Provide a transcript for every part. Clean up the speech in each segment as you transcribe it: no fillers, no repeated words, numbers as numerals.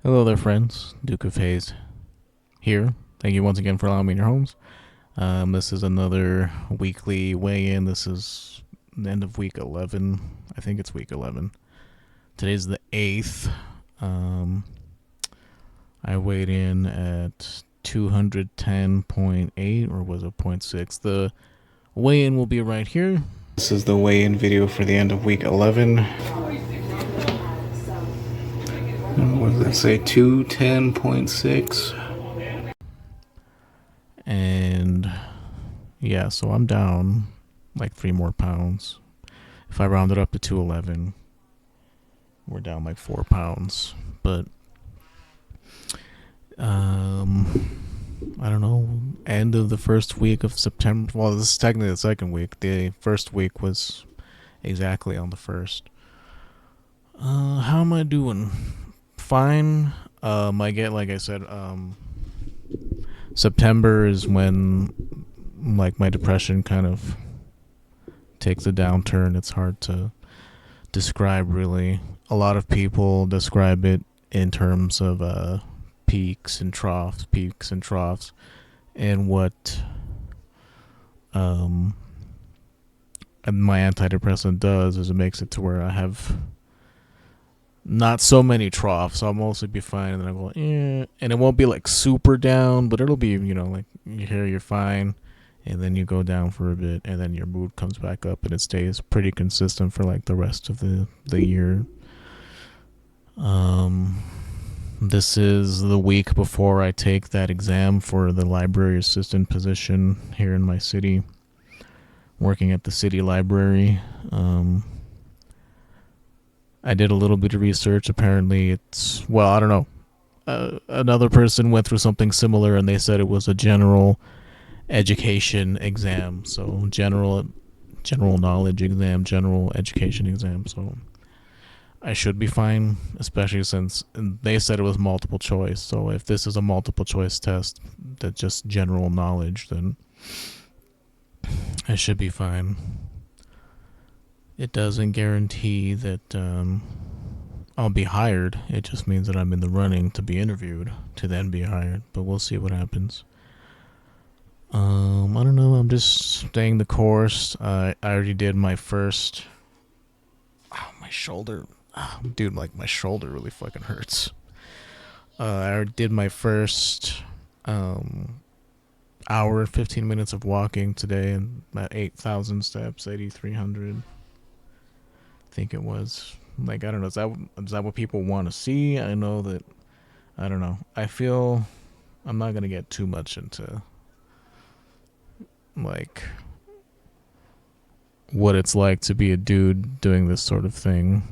Hello there, friends. Duke of Hayes here. Thank you once again for allowing me in your homes. This is another weekly weigh-in. This is the end of week 11. I think it's week 11. Today's the 8th. I weighed in at 210.8, or was it point 0.6? The weigh-in will be right here. This is the weigh-in video for the end of week 11. What does that say? 210.6. And yeah, so I'm down like 3 more pounds. If I round it up to 211, we're down like 4 pounds. But I don't know, end of the first week of September. Well, this is technically the second week. The first week was exactly on the first. How am I doing? Fine. I get, like I said, September is when like my depression kind of takes a downturn. It's hard to describe, really. A lot of people describe it in terms of peaks and troughs, and what and my antidepressant does is it makes it to where I have not so many troughs. I'll mostly be fine, and then I go, and it won't be like super down, but it'll be, like you're fine, and then you go down for a bit, and then your mood comes back up, and it stays pretty consistent for like the rest of the year. This is the week before I take that exam for the library assistant position here in my city, working at the city library. I did a little bit of research. Apparently it's, well, I don't know. Another person went through something similar, and they said it was a general education exam. So general knowledge exam, general education exam. So I should be fine, especially since they said it was multiple choice. So if this is a multiple choice test that's just general knowledge, then I should be fine. It doesn't guarantee that I'll be hired. It just means that I'm in the running to be interviewed to then be hired. But we'll see what happens. I don't know. I'm just staying the course. I already did my first. Oh, my shoulder. Oh, dude, like my shoulder really fucking hurts. I already did my first hour and 15 minutes of walking today, and about 8,000 steps, 8,300. I think it was. Like, I don't know, is that what people want to see? I know that, I don't know. I feel I'm not going to get too much into like what it's like to be a dude doing this sort of thing,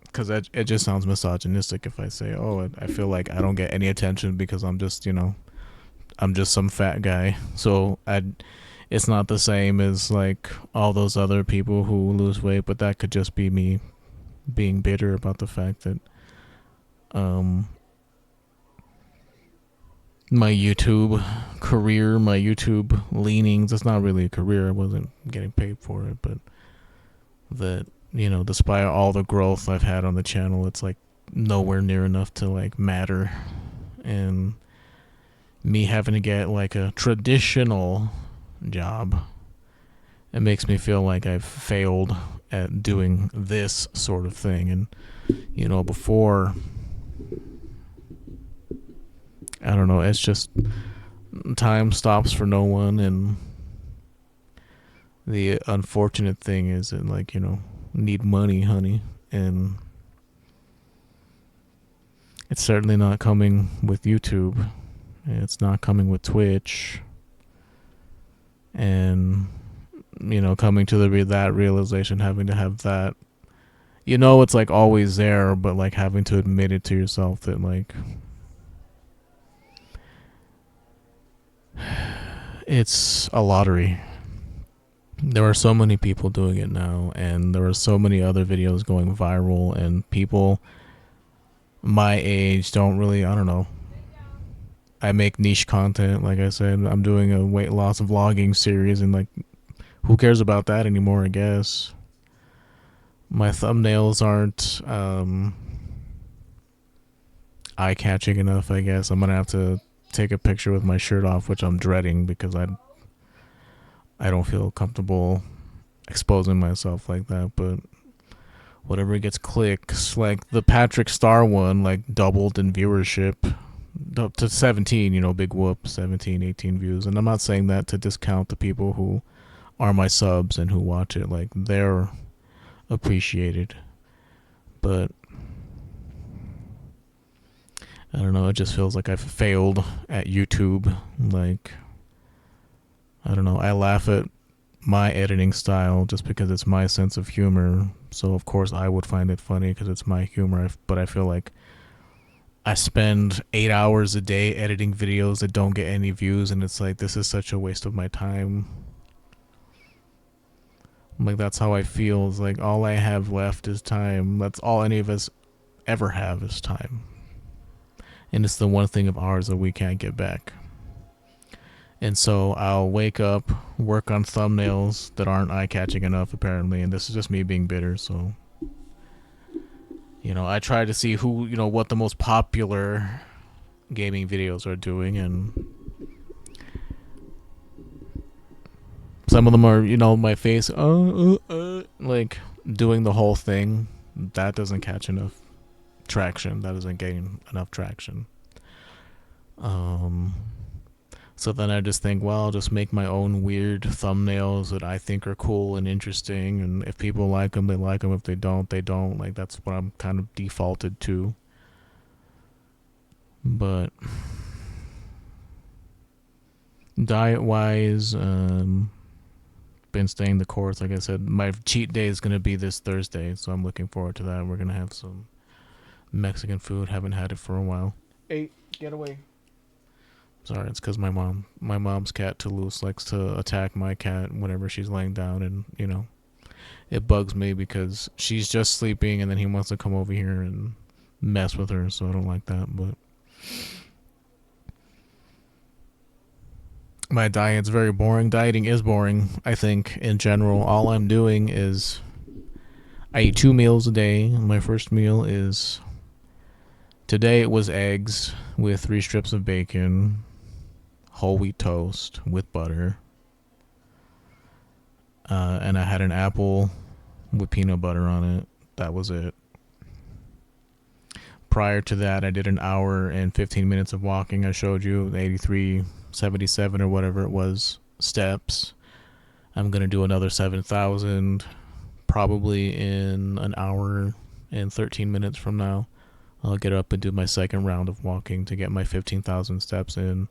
because it just sounds misogynistic if I say, oh, I feel like I don't get any attention because I'm just, I'm just some fat guy. So it's not the same as like all those other people who lose weight, but that could just be me being bitter about the fact that my YouTube career, my YouTube leanings, it's not really a career. I wasn't getting paid for it, but that, despite all the growth I've had on the channel, it's like nowhere near enough to like matter. And me having to get like a traditional job, it makes me feel like I've failed at doing this sort of thing. And before, I don't know, it's just time stops for no one. And the unfortunate thing is that, like, need money, honey, and it's certainly not coming with YouTube. It's not coming with Twitch. And coming to that realization, having to have that, it's like always there, but like having to admit it to yourself that like it's a lottery. There are so many people doing it now, and there are so many other videos going viral, and people my age don't really, I don't know. I make niche content, like I said. I'm doing a weight loss vlogging series, and like, who cares about that anymore, I guess. my thumbnails aren't eye catching enough, I guess. I'm gonna have to take a picture with my shirt off, which I'm dreading because I don't feel comfortable exposing myself like that. But whatever gets clicks, like the Patrick Star one, like doubled in viewership up to 17. Big whoop, 17, 18 views. And I'm not saying that to discount the people who are my subs and who watch it. Like they're appreciated, but I don't know. It just feels like I've failed at YouTube. Like, I don't know. I laugh at my editing style just because it's my sense of humor. So, of course, I would find it funny because it's my humor. But I feel like I spend 8 hours a day editing videos that don't get any views. And it's like, this is such a waste of my time. Like, that's how I feel. It's like, all I have left is time. That's all any of us ever have is time. And it's the one thing of ours that we can't get back. And so I'll wake up, work on thumbnails that aren't eye-catching enough, apparently, and this is just me being bitter. So, I try to see what the most popular gaming videos are doing, and some of them are, my face, like doing the whole thing. That doesn't catch enough traction. That isn't getting enough traction. So then I just think, well, I'll just make my own weird thumbnails that I think are cool and interesting. And if people like them, they like them. If they don't, they don't. Like, that's what I'm kind of defaulted to. But diet-wise, been staying the course. Like I said, my cheat day is going to be this Thursday. So I'm looking forward to that. We're going to have some Mexican food. Haven't had it for a while. Hey, get away. Sorry, it's because my mom's cat Toulouse likes to attack my cat whenever she's laying down, and it bugs me because she's just sleeping, and then he wants to come over here and mess with her, so I don't like that. But my diet's very boring. Dieting is boring, I think, in general. All I'm doing is I eat 2 meals a day. My first meal is today. It was eggs with 3 strips of bacon, whole wheat toast with butter, and I had an apple with peanut butter on it. That was it. Prior to that, I did an hour and 15 minutes of walking. I showed you the 8377 or whatever it was steps. I'm going to do another 7,000 probably in an hour and 13 minutes from now. I'll get up and do my second round of walking to get my 15,000 steps in,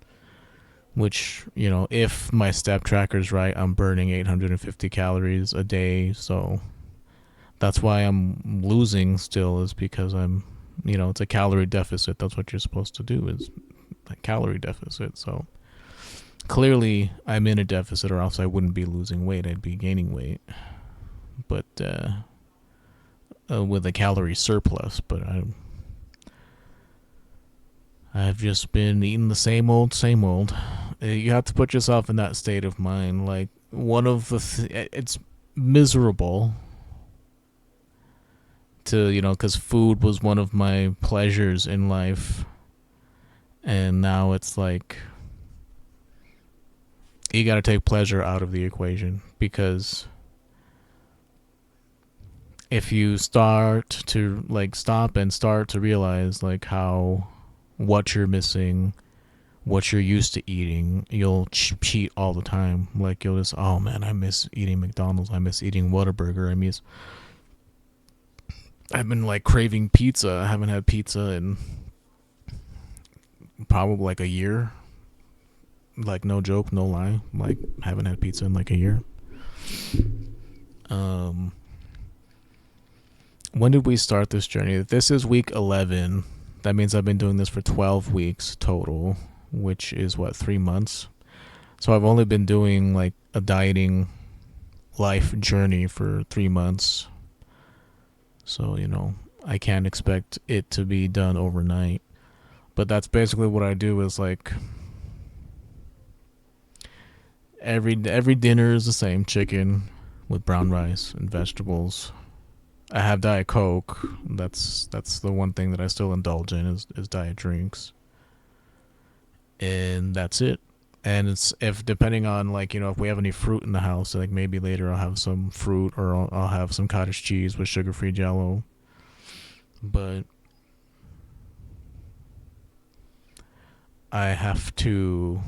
which, if my step tracker's right, I'm burning 850 calories a day. So that's why I'm losing still, is because I'm, it's a calorie deficit. That's what you're supposed to do, is a calorie deficit. So clearly I'm in a deficit, or else I wouldn't be losing weight. I'd be gaining weight. But with a calorie surplus. But I've just been eating the same old, same old. You have to put yourself in that state of mind. Like, one of the it's miserable to, because food was one of my pleasures in life, and now it's like you got to take pleasure out of the equation, because if you start to stop and start to realize what you're missing, what you're used to eating, you'll cheat all the time. Like, you'll just, oh man, I miss eating McDonald's, I miss eating Whataburger, I've been craving pizza. I haven't had pizza in probably a year. No joke, no lie. Haven't had pizza in a year. When did we start this journey? This is week 11. That means I've been doing this for 12 weeks total, which is 3 months. So I've only been doing a dieting life journey for 3 months. So, I can't expect it to be done overnight. But that's basically what I do, is every dinner is the same: chicken with brown rice and vegetables, I have Diet Coke. That's the one thing that I still indulge in is diet drinks, and that's it. And it's if depending on like if we have any fruit in the house, like maybe later I'll have some fruit or I'll have some cottage cheese with sugar-free Jello. But I have to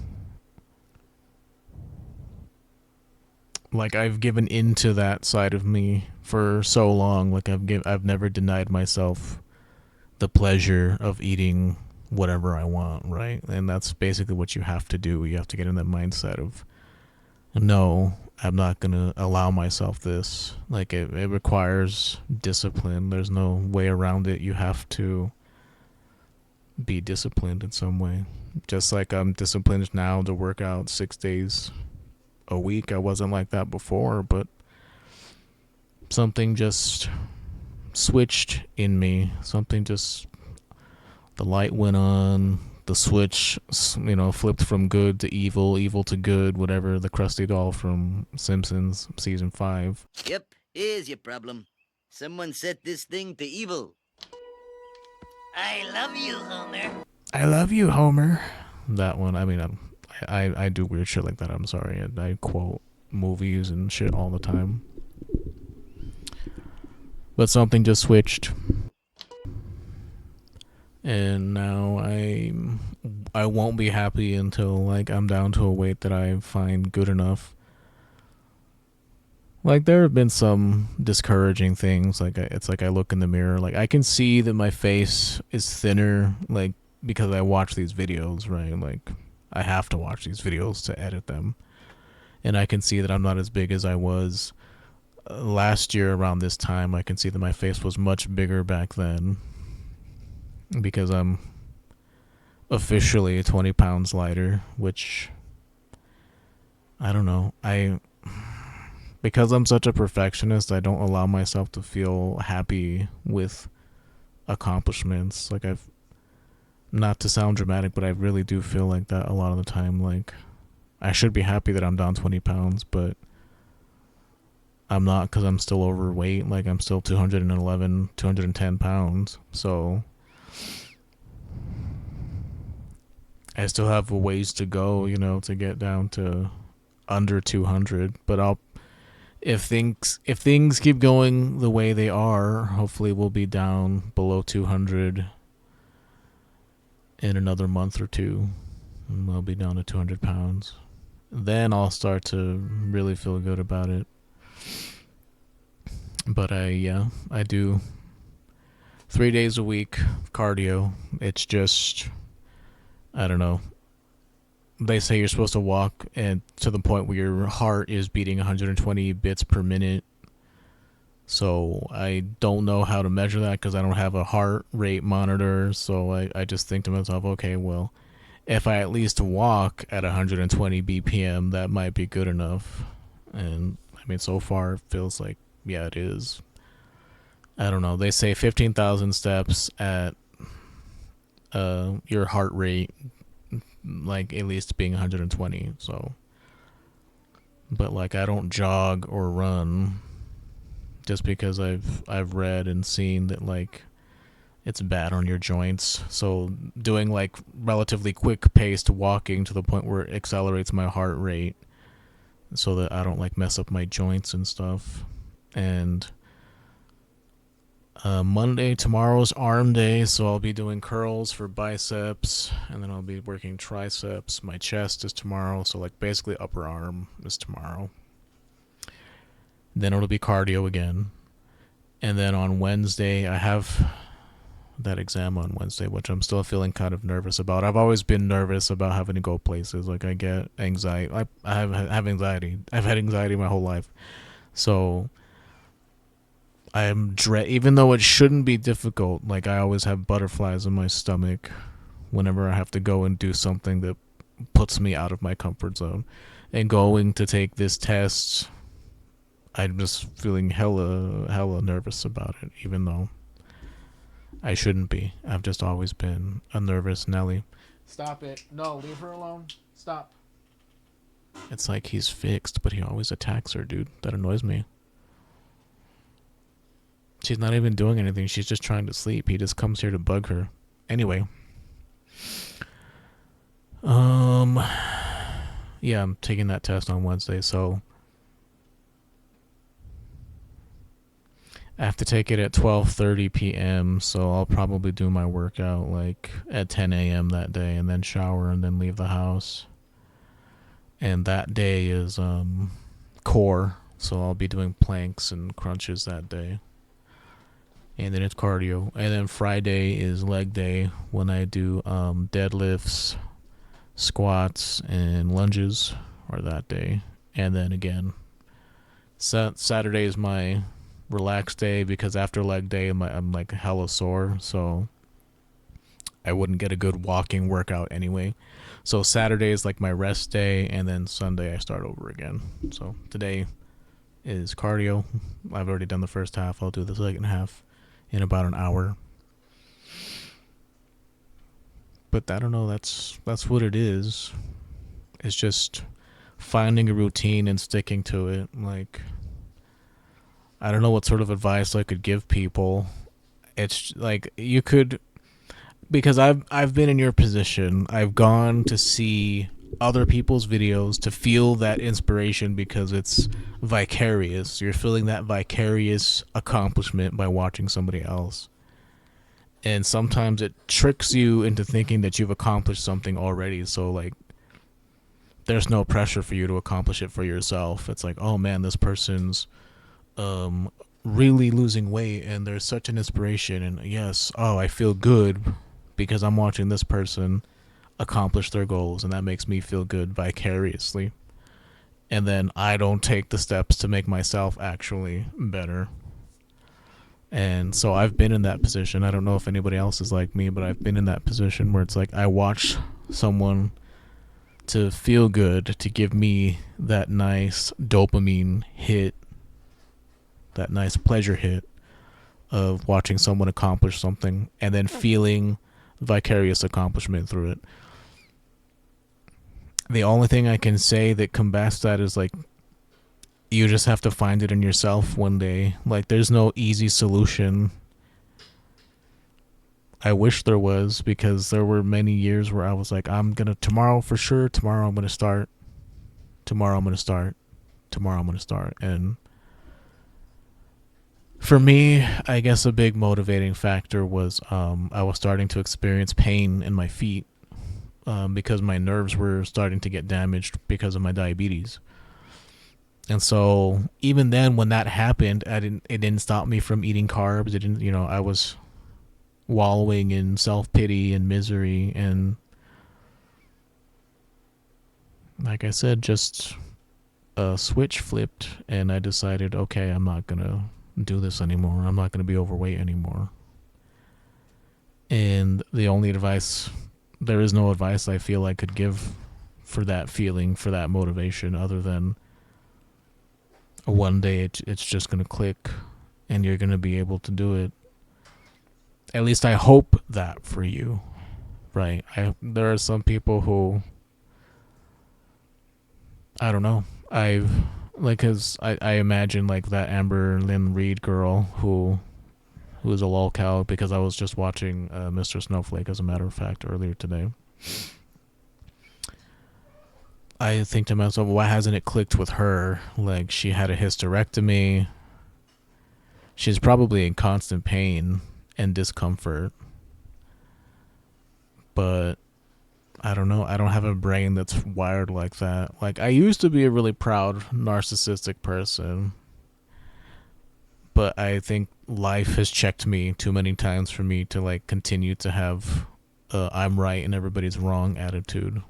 like I've given into that side of me for so long. Like I've never denied myself the pleasure of eating whatever I want, right? And that's basically what you have to do. You have to get in that mindset of no, I'm not gonna allow myself this. Like it requires discipline. There's no way around it. You have to be disciplined in some way. Just like I'm disciplined now to work out 6 days a week. I wasn't like that before, but something just switched in me. Something just the light went on. The switch, flipped from good to evil, evil to good, whatever. The Krusty doll from Simpsons season 5. Yep, here's your problem. Someone set this thing to evil. I love you, Homer. I love you, Homer. That one. I mean, I do weird shit like that. I'm sorry. I quote movies and shit all the time. But something just switched, and now I won't be happy until like I'm down to a weight that I find good enough. Like there have been some discouraging things. Like it's like I look in the mirror, like I can see that my face is thinner, like because I watch these videos, right? Like I have to watch these videos to edit them, and I can see that I'm not as big as I was last year around this time. I can see that my face was much bigger back then because I'm officially 20 pounds lighter, which I don't know. Because I'm such a perfectionist, I don't allow myself to feel happy with accomplishments. Like not to sound dramatic, but I really do feel like that a lot of the time. Like I should be happy that I'm down 20 pounds, but I'm not because I'm still overweight. Like I'm still 211, 210 pounds. So I still have a ways to go, to get down to under 200. But if things keep going the way they are, hopefully we'll be down below 200 in another month or two. And I'll be down to 200 pounds. Then I'll start to really feel good about it. But I do 3 days a week cardio. It's just, I don't know. They say you're supposed to walk and to the point where your heart is beating 120 beats per minute. So I don't know how to measure that because I don't have a heart rate monitor. So I just think to myself, okay, well, if I at least walk at 120 BPM, that might be good enough. And I mean, so far it feels like, yeah, it is. I don't know. They say 15,000 steps at your heart rate, like at least being 120. So, but like I don't jog or run, just because I've read and seen that like it's bad on your joints. So doing like relatively quick paced walking to the point where it accelerates my heart rate, so that I don't like mess up my joints and stuff. And Monday, tomorrow's arm day, so I'll be doing curls for biceps, and then I'll be working triceps. My chest is tomorrow, so like basically upper arm is tomorrow. Then it'll be cardio again. And then on Wednesday, I have that exam on Wednesday, which I'm still feeling kind of nervous about. I've always been nervous about having to go places. Like I get anxiety. I have anxiety. I've had anxiety my whole life. So even though it shouldn't be difficult, like I always have butterflies in my stomach whenever I have to go and do something that puts me out of my comfort zone. And going to take this test, I'm just feeling hella nervous about it, even though I shouldn't be. I've just always been a nervous Nelly. Stop it. No, leave her alone. Stop. It's like he's fixed, but he always attacks her, dude. That annoys me. She's not even doing anything. She's just trying to sleep. He just comes here to bug her. Anyway, um, yeah, I'm taking that test on Wednesday, so I have to take it at 12:30 p.m. So I'll probably do my workout like at 10 a.m. that day, and then shower and then leave the house. And that day is core, so I'll be doing planks and crunches that day. And then it's cardio. And then Friday is leg day when I do deadlifts, squats, and lunges are that day. And then again, Saturday is my relaxed day because after leg day I'm like hella sore, so I wouldn't get a good walking workout anyway. So Saturday is like my rest day, and then Sunday I start over again. So today is cardio. I've already done the first half. I'll do the second half in about an hour. But I don't know, that's what it is. It's just finding a routine and sticking to it. Like, I don't know what sort of advice I could give people. It's like you could, because I've been in your position. I've gone to see other people's videos to feel that inspiration because it's vicarious. You're feeling that vicarious accomplishment by watching somebody else. And sometimes it tricks you into thinking that you've accomplished something already. So like there's no pressure for you to accomplish it for yourself. It's like, oh man, this person's really losing weight and there's such an inspiration, and yes, oh, I feel good because I'm watching this person accomplish their goals, and that makes me feel good vicariously. And then I don't take the steps to make myself actually better. And so I've been in that position. I don't know if anybody else is like me, but I've been in that position where it's like I watch someone to feel good, to give me that nice dopamine hit, that nice pleasure hit of watching someone accomplish something and then feeling vicarious accomplishment through it. The only thing I can say that combats that is like you just have to find it in yourself one day. Like there's no easy solution. I wish there was, because there were many years where I was like, I'm gonna tomorrow for sure, tomorrow I'm gonna start, tomorrow I'm gonna start, tomorrow I'm gonna start. And for me, I guess a big motivating factor was I was starting to experience pain in my feet because my nerves were starting to get damaged because of my diabetes. And so even then, when that happened, it didn't stop me from eating carbs. It didn't, I was wallowing in self-pity and misery. And like I said, just a switch flipped and I decided, okay, I'm not going to do this anymore. I'm not going to be overweight anymore. And the only advice, there is no advice I feel I could give for that feeling, for that motivation, other than one day it's just going to click and you're going to be able to do it. At least I hope that for you, right? There are some people who, I don't know, cause I imagine like that Amber Lynn Reed girl who is a lolcow, because I was just watching Mr. Snowflake, as a matter of fact, earlier today. I think to myself, why hasn't it clicked with her? Like, she had a hysterectomy. She's probably in constant pain and discomfort. But I don't know. I don't have a brain that's wired like that. Like, I used to be a really proud, narcissistic person. But I think life has checked me too many times for me to, like, continue to have I'm right and everybody's wrong attitude.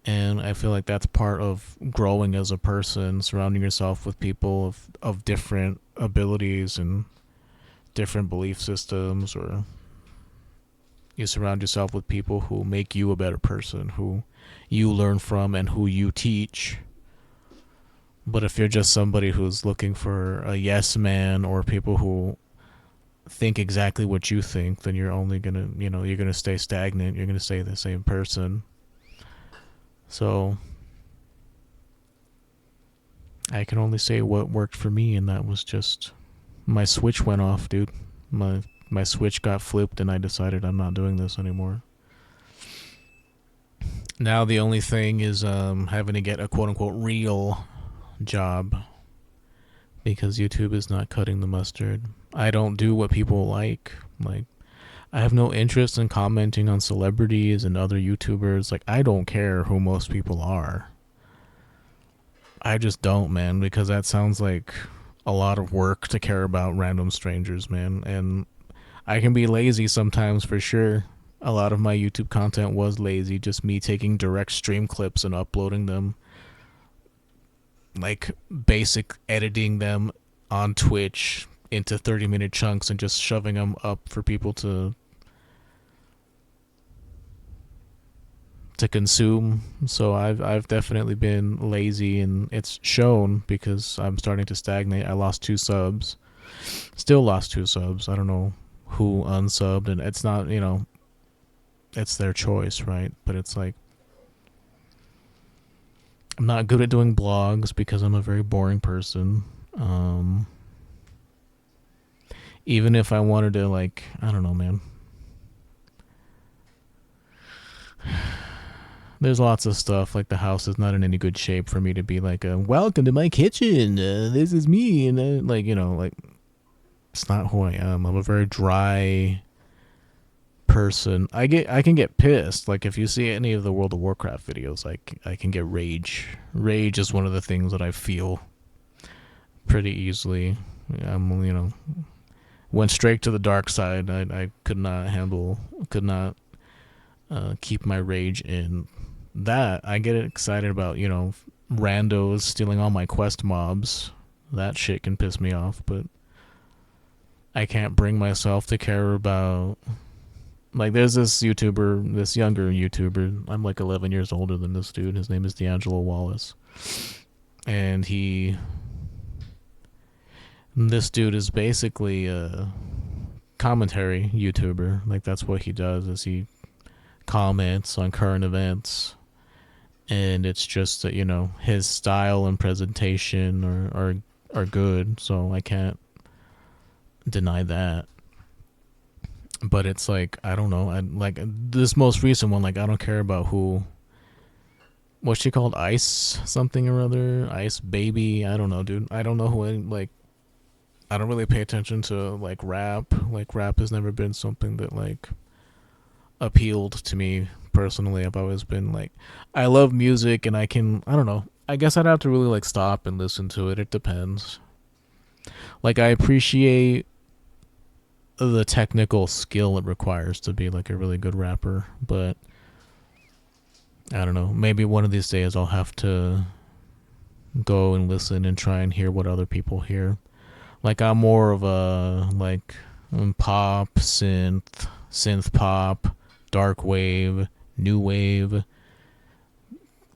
And I feel like that's part of growing as a person, surrounding yourself with people of different abilities and different belief systems, or you surround yourself with people who make you a better person, who you learn from and who you teach. But if you're just somebody who's looking for a yes man, or people who think exactly what you think, then you're only gonna, you're gonna stay stagnant. You're gonna stay the same person. So I can only say what worked for me, and that was just My Switch went off, dude. My Switch got flipped, and I decided I'm not doing this anymore. Now the only thing is having to get a quote unquote real job because YouTube is not cutting the mustard. I don't do what people like. Like, I have no interest in commenting on celebrities and other YouTubers. Like, I don't care who most people are. I just don't, man, because that sounds like a lot of work to care about random strangers, man. And I can be lazy sometimes for sure. A lot of my YouTube content was lazy, just me taking direct stream clips and uploading them. Like basic editing them on Twitch into 30-minute chunks and just shoving them up for people to consume. So I've definitely been lazy, and it's shown because I'm starting to stagnate. I lost 2 subs. Still lost 2 subs. I don't know who unsubbed, and it's not, it's their choice, right? But it's like, I'm not good at doing blogs because I'm a very boring person. Even if I wanted to, like, I don't know, man. There's lots of stuff. Like, the house is not in any good shape for me to be like, welcome to my kitchen. This is me. And like, like, it's not who I am. I'm a very dry person. I can get pissed. Like, if you see any of the World of Warcraft videos, like, I can get rage. Rage is one of the things that I feel pretty easily. I'm, went straight to the dark side. I could not keep my rage in. That I get excited about, randos stealing all my quest mobs. That shit can piss me off, but I can't bring myself to care about, like, there's this YouTuber, this younger YouTuber. I'm like 11 years older than this dude. His name is D'Angelo Wallace. And this dude is basically a commentary YouTuber. Like, that's what he does, is he comments on current events. And it's just that, his style and presentation are good, so I can't deny that. But it's like, I don't know. Like, this most recent one, like, I don't care about what's she called? Ice something or other? Ice Baby? I don't know, dude. I don't know who, like, I don't really pay attention to, like, rap. Like, rap has never been something that, like, appealed to me personally. I've always been like, I love music, and I don't know. I guess I'd have to really, like, stop and listen to it. It depends. Like, I appreciate the technical skill it requires to be, like, a really good rapper, but I don't know. Maybe one of these days I'll have to go and listen and try and hear what other people hear. Like, I'm more of a, like, pop, synth pop, dark wave, new wave,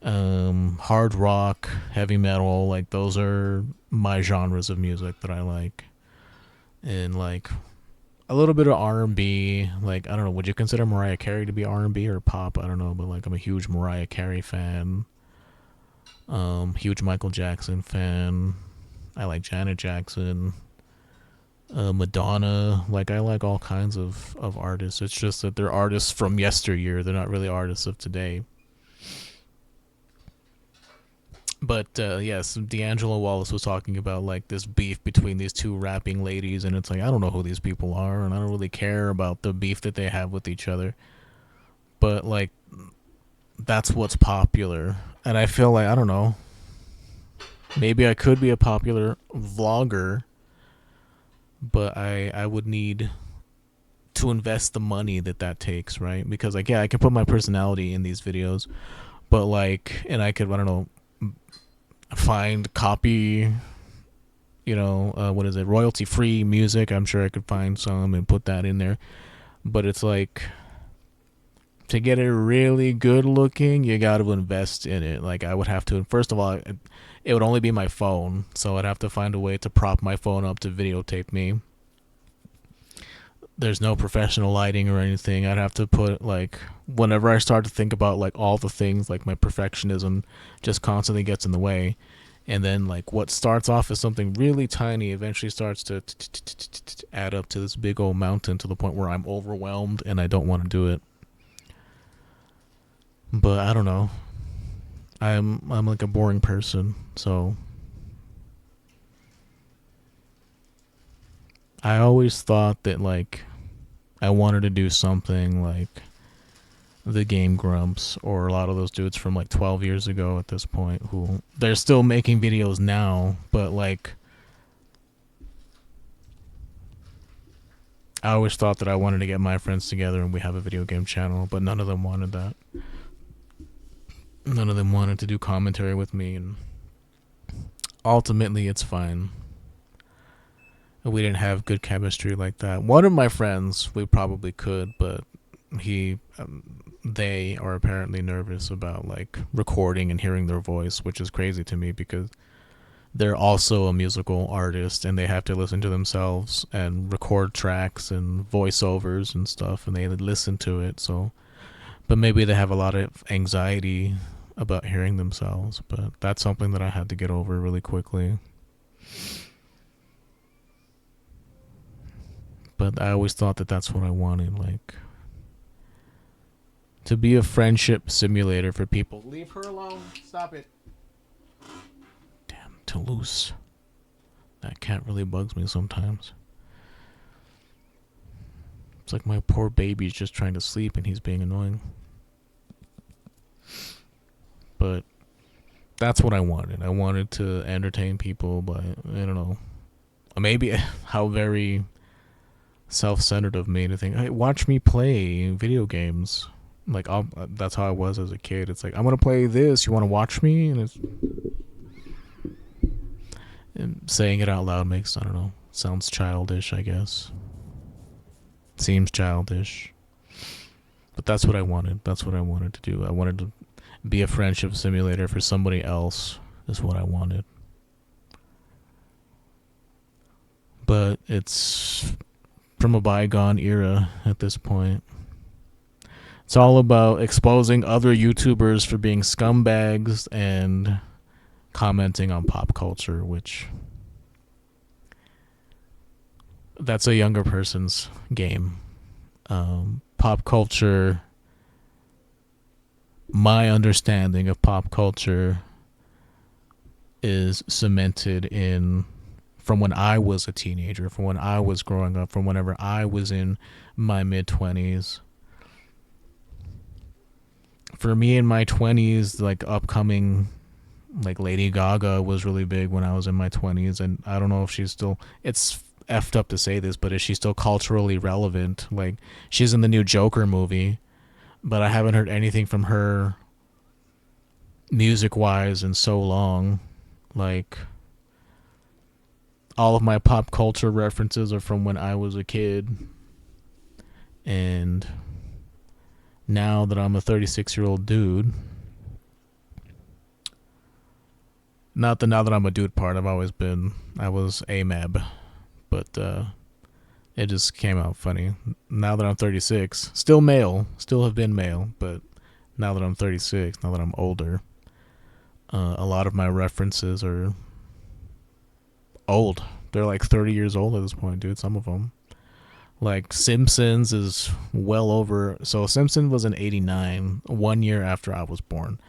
hard rock, heavy metal. Like, those are my genres of music that I like. And, like, a little bit of R&B. Like, I don't know, would you consider Mariah Carey to be R&B or pop? I don't know, but, like, I'm a huge Mariah Carey fan. Huge Michael Jackson fan. I like Janet Jackson. Madonna. Like, I like all kinds of artists. It's just that they're artists from yesteryear. They're not really artists of today. But yes, D'Angelo Wallace was talking about, like, this beef between these 2 rapping ladies, and it's like, I don't know who these people are, and I don't really care about the beef that they have with each other. But, like, that's what's popular. And I feel like, I don't know, maybe I could be a popular vlogger, but I would need to invest the money that takes, right? Because, like, yeah, I can put my personality in these videos, but, like, and I could, I don't know, find copy, what is it, royalty free music. I'm sure I could find some and put that in there. But it's like, to get it really good looking, you got to invest in it. Like, I would have to, first of all, it would only be my phone, so I'd have to find a way to prop my phone up to videotape me. There's no professional lighting or anything. I'd have to put, like, whenever I start to think about, like, all the things, like, my perfectionism just constantly gets in the way. And then like what starts off as something really tiny eventually starts to add up to this big old mountain to the point where I'm overwhelmed and I don't want to do it. But I don't know. I'm like a boring person, so I always thought that like I wanted to do something like the Game Grumps or a lot of those dudes from like 12 years ago at this point who they're still making videos now, but like I always thought that I wanted to get my friends together and we have a video game channel, but none of them wanted that. None of them wanted to do commentary with me, and ultimately it's fine. We didn't have good chemistry like that. One of my friends, we probably could, but they are apparently nervous about like recording and hearing their voice, which is crazy to me because they're also a musical artist and they have to listen to themselves and record tracks and voiceovers and stuff, and they listen to it. So, but maybe they have a lot of anxiety about hearing themselves, but that's something that I had to get over really quickly. But I always thought that that's what I wanted, like to be a friendship simulator for people. Leave her alone. Stop it. Damn, Toulouse. That cat really bugs me sometimes. It's like my poor baby's just trying to sleep and he's being annoying. But that's what I wanted. I wanted to entertain people, but I don't know. Maybe how very self-centered of me to think, hey, watch me play video games. Like that's how I was as a kid. It's like, I'm gonna play this. You want to watch me? And saying it out loud makes, I don't know, sounds childish, I guess. Seems childish. But that's what I wanted. That's what I wanted to do. I wanted to be a friendship simulator for somebody else. Is what I wanted. But it's from a bygone era at this point. It's all about exposing other YouTubers for being scumbags and commenting on pop culture, which that's a younger person's game. Pop culture, my understanding of pop culture is cemented in from when I was a teenager, from when I was growing up, from whenever I was in my mid-20s. For me in my 20s, like upcoming, like Lady Gaga was really big when I was in my 20s, and I don't know if she's still, it's effed up to say this, but is she still culturally relevant? Like, she's in the new Joker movie, but I haven't heard anything from her music-wise in so long. Like, all of my pop culture references are from when I was a kid, and now that I'm a 36-year-old dude, not the now that I'm a dude part, I was AMAB, but it just came out funny. Now that I'm 36, still male, still have been male, but now that I'm 36, now that I'm older, a lot of my references are old. They're like 30 years old at this point, dude, some of them. Like Simpsons is well over, so Simpsons was in 89, 1 year after I was born.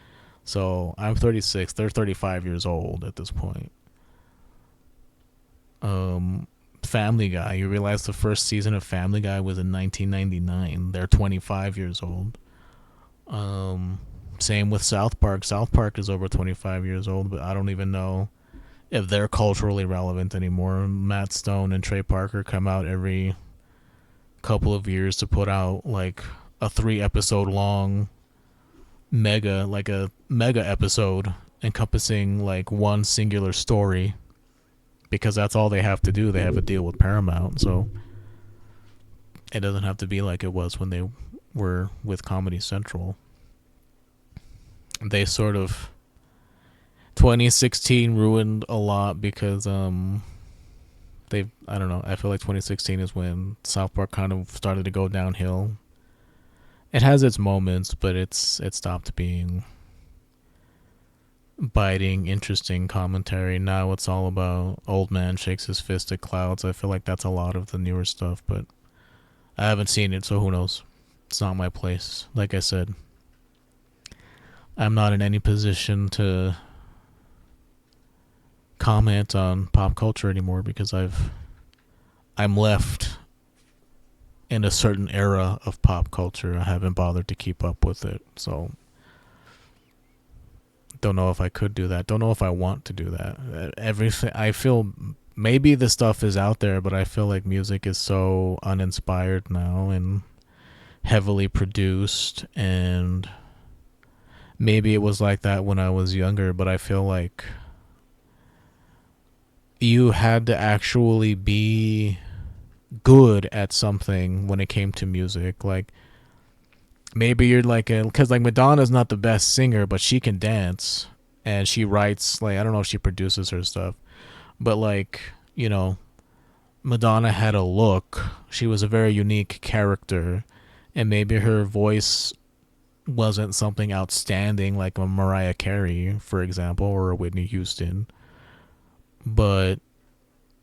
So I'm 36, they're 35 years old at this point. Family Guy, you realize the first season of Family Guy was in 1999. They're 25 years old. Same with South Park. South Park is over 25 years old, but I don't even know if they're culturally relevant anymore. Matt Stone and Trey Parker come out every couple of years to put out like a 3-episode long mega episode encompassing like one singular story, because that's all they have to do. They have a deal with Paramount, so it doesn't have to be like it was when they were with Comedy Central. They sort of 2016 ruined a lot because I don't know, I feel like 2016 is when South Park kind of started to go downhill. It has its moments, but it stopped being biting, interesting commentary. Now it's all about old man shakes his fist at clouds. I feel like that's a lot of the newer stuff, but I haven't seen it, so who knows? It's not my place. Like I said, I'm not in any position to comment on pop culture anymore because I'm left in a certain era of pop culture. I haven't bothered to keep up with it, so don't know if I could do that. Don't know if I want to do that. Everything I feel, maybe the stuff is out there, but I feel like music is so uninspired now and heavily produced, and maybe it was like that when I was younger, but I feel like you had to actually be good at something when it came to music. Like maybe you're like because like Madonna's not the best singer, but she can dance and she writes, like I don't know if she produces her stuff, but like, you know, Madonna had a look. She was a very unique character, and maybe her voice wasn't something outstanding like a Mariah Carey, for example, or a Whitney Houston, but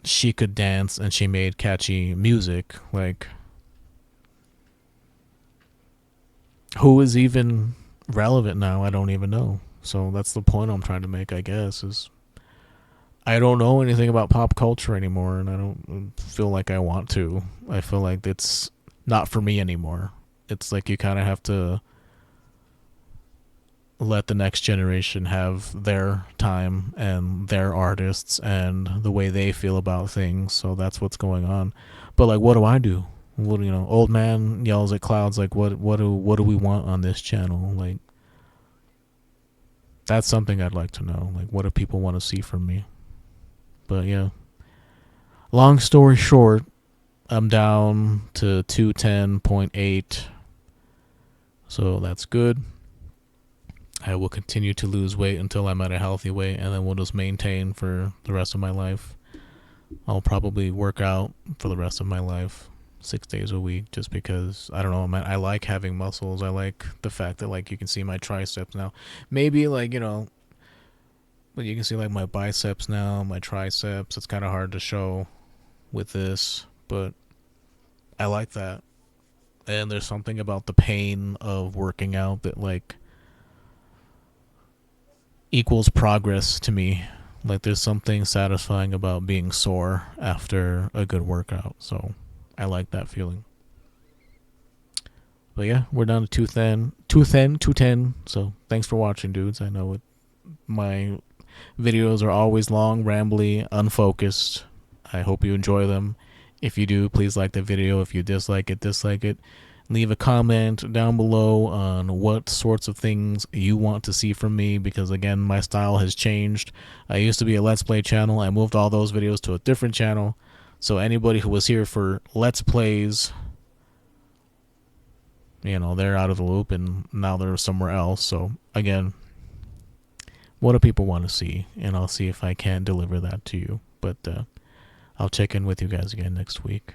she could dance and she made catchy music. Like, who is even relevant now? I don't even know. So that's the point I'm trying to make, I guess, is I don't know anything about pop culture anymore, and I don't feel like I want to. I feel like it's not for me anymore. It's like you kind of have to let the next generation have their time and their artists and the way they feel about things. So that's what's going on. But like, what do I do? What, you know, old man yells at clouds. Like, what do we want on this channel? Like, that's something I'd like to know. Like, what do people want to see from me? But yeah, long story short, I'm down to 210.8, so that's good. I will continue to lose weight until I'm at a healthy weight, and then we'll just maintain for the rest of my life. I'll probably work out for the rest of my life, 6 days a week, just because I don't know, man. I like having muscles. I like the fact that like you can see my triceps now. Maybe like, you know, but you can see like my biceps now, my triceps. It's kind of hard to show with this, but I like that. And there's something about the pain of working out that like equals progress to me. Like there's something satisfying about being sore after a good workout. So I like that feeling. But yeah, we're down to 210. So thanks for watching, dudes. I know my videos are always long, rambly, unfocused. I hope you enjoy them. If you do, please like the video. If you dislike it, dislike it. Leave a comment down below on what sorts of things you want to see from me, because again, my style has changed. I used to be a Let's Play channel. I moved all those videos to a different channel. So anybody who was here for Let's Plays, you know, they're out of the loop and now they're somewhere else. So again, what do people want to see? And I'll see if I can deliver that to you. But I'll check in with you guys again next week.